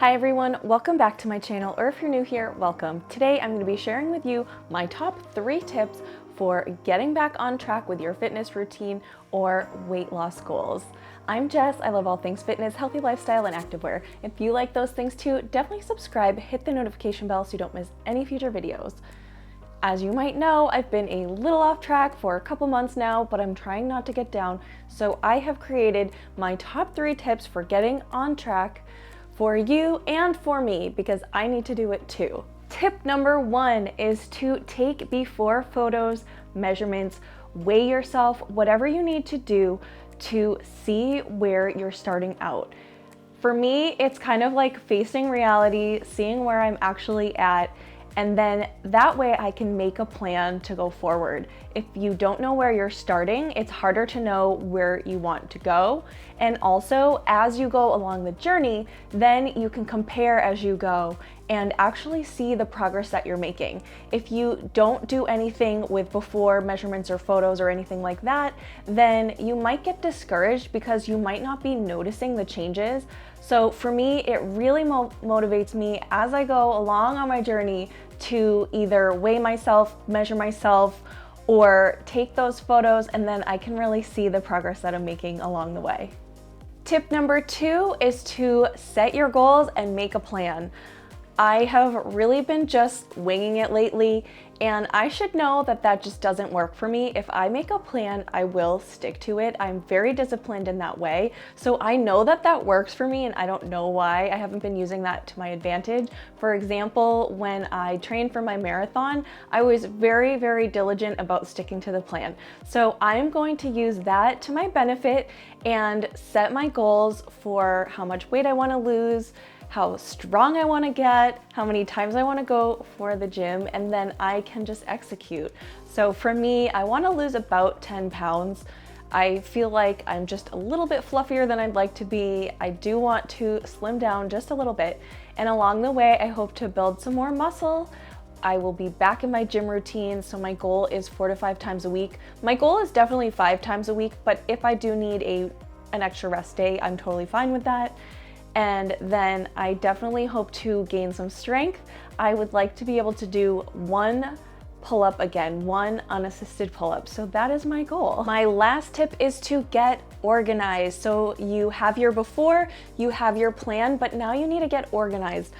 Hi everyone, welcome back to my channel, or if you're new here, welcome. Today I'm going to be sharing with you my top 3 tips for getting back on track with your fitness routine or weight loss goals. I'm Jess, I love all things fitness, healthy lifestyle, and activewear. If you like those things too, definitely subscribe, hit the notification bell so you don't miss any future videos. As you might know, I've been a little off track for a couple months now, but I'm trying not to get down, so I have created my top 3 tips for getting on track for you and for me, because I need to do it too. Tip number 1 is to take before photos, measurements, weigh yourself, whatever you need to do to see where you're starting out. For me, it's kind of like facing reality, seeing where I'm actually at, and then that way I can make a plan to go forward. If you don't know where you're starting, it's harder to know where you want to go. And also, as you go along the journey, then you can compare as you go and actually see the progress that you're making. If you don't do anything with before measurements or photos or anything like that, then you might get discouraged because you might not be noticing the changes. So for me, it really motivates me as I go along on my journey to either weigh myself, measure myself, or take those photos, and then I can really see the progress that I'm making along the way. Tip number 2 is to set your goals and make a plan. I have really been just winging it lately, and I should know that that just doesn't work for me. If I make a plan, I will stick to it. I'm very disciplined in that way, so I know that that works for me, and I don't know why I haven't been using that to my advantage. For example, when I trained for my marathon, I was very, very diligent about sticking to the plan. So I'm going to use that to my benefit and set my goals for how much weight I want to lose, how strong I want to get, how many times I want to go for the gym, and then I can just execute. So for me, I want to lose about 10 pounds. I feel like I'm just a little bit fluffier than I'd like to be. I do want to slim down just a little bit, and along the way, I hope to build some more muscle. I will be back in my gym routine, so my goal is 4 to 5 times a week. My goal is definitely 5 times a week, but if I do need an extra rest day, I'm totally fine with that. And then I definitely hope to gain some strength. I would like to be able to do 1 pull-up again, 1 unassisted pull-up. So that is my goal. My last tip is to get organized. So you have your before, you have your plan, but now you need to get organized.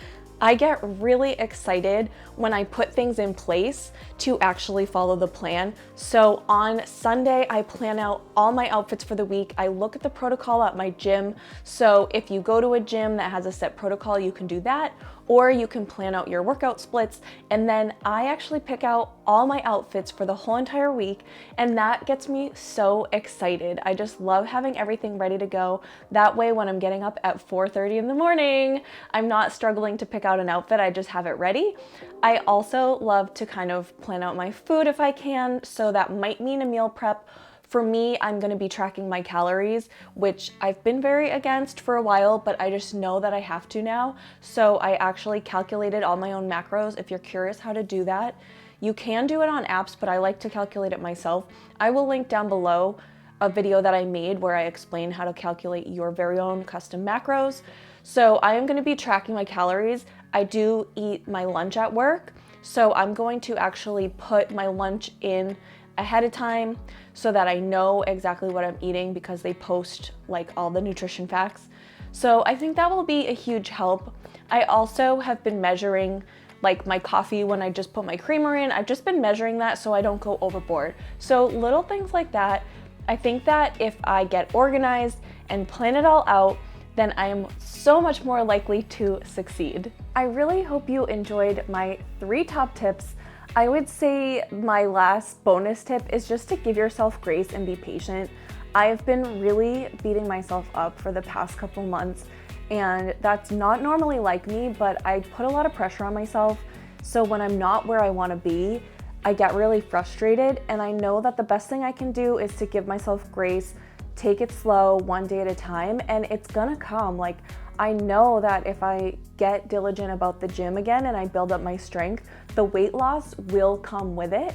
I get really excited when I put things in place to actually follow the plan. So on Sunday, I plan out all my outfits for the week. I look at the protocol at my gym. So if you go to a gym that has a set protocol, you can do that, or you can plan out your workout splits. And then I actually pick out all my outfits for the whole entire week, and that gets me so excited. I just love having everything ready to go. That way, when I'm getting up at 4:30 in the morning, I'm not struggling to pick out an outfit, I just have it ready. I also love to kind of plan out my food if I can, so that might mean a meal prep. For me, I'm gonna be tracking my calories, which I've been very against for a while, but I just know that I have to now. So I actually calculated all my own macros. If you're curious how to do that, you can do it on apps, but I like to calculate it myself. I will link down below a video that I made where I explain how to calculate your very own custom macros. So I am gonna be tracking my calories. I do eat my lunch at work, so I'm going to actually put my lunch in ahead of time so that I know exactly what I'm eating, because they post like all the nutrition facts. So I think that will be a huge help. I also have been measuring like my coffee when I just put my creamer in. I've just been measuring that so I don't go overboard. So little things like that. I think that if I get organized and plan it all out, then I am so much more likely to succeed. I really hope you enjoyed my 3 top tips. I would say my last bonus tip is just to give yourself grace and be patient. I've been really beating myself up for the past couple months, and that's not normally like me, but I put a lot of pressure on myself. So when I'm not where I want to be, I get really frustrated, and I know that the best thing I can do is to give myself grace, take it slow, 1 day at a time, and it's gonna come. Like, I know that if I get diligent about the gym again and I build up my strength, the weight loss will come with it.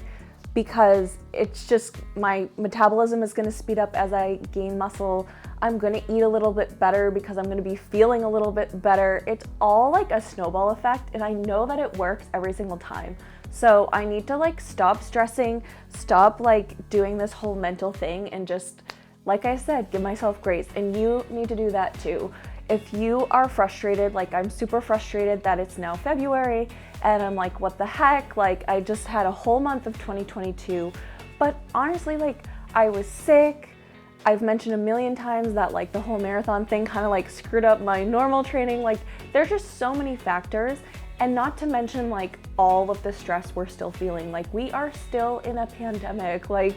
because it's just my metabolism is gonna speed up as I gain muscle. I'm gonna eat a little bit better because I'm gonna be feeling a little bit better. It's all like a snowball effect, and I know that it works every single time. So I need to like stop stressing, stop like doing this whole mental thing, and just, like I said, give myself grace. And you need to do that too. If you are frustrated, like I'm super frustrated that it's now February and I'm like, what the heck? Like I just had a whole month of 2022. But honestly, like I was sick. I've mentioned a million times that like the whole marathon thing kind of like screwed up my normal training. Like there's just so many factors, and not to mention like all of the stress we're still feeling. Like we are still in a pandemic. Like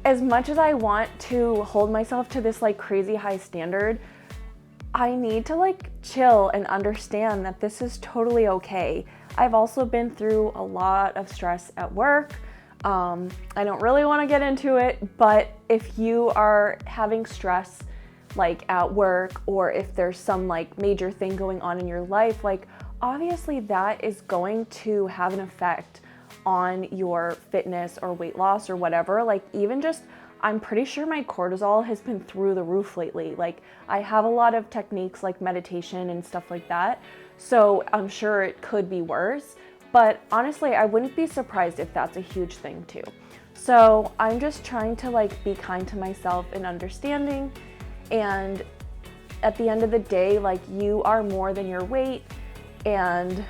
as much as I want to hold myself to this like crazy high standard, I need to like chill and understand that this is totally okay. I've also been through a lot of stress at work. I don't really want to get into it, but if you are having stress like at work, or if there's some like major thing going on in your life, like obviously that is going to have an effect on your fitness or weight loss or whatever. Like even just, I'm pretty sure my cortisol has been through the roof lately. Like I have a lot of techniques like meditation and stuff like that, so I'm sure it could be worse. But honestly, I wouldn't be surprised if that's a huge thing too. So I'm just trying to like be kind to myself and understanding. And at the end of the day, like you are more than your weight, and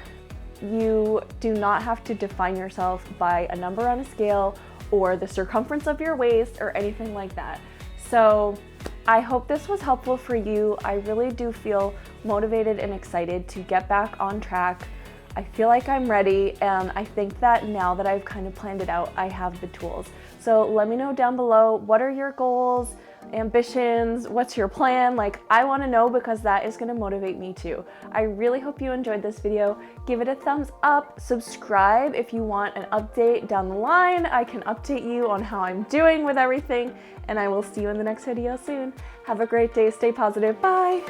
you do not have to define yourself by a number on a scale or the circumference of your waist or anything like that. So I hope this was helpful for you. I really do feel motivated and excited to get back on track. I feel like I'm ready, and I think that now that I've kind of planned it out, I have the tools. So let me know down below, what are your goals, ambitions, what's your plan? Like I want to know, because that is going to motivate me too. I really hope you enjoyed this video. Give it a thumbs up, subscribe if you want an update down the line. I can update you on how I'm doing with everything, and I will see you in the next video soon. Have a great day, stay positive, bye!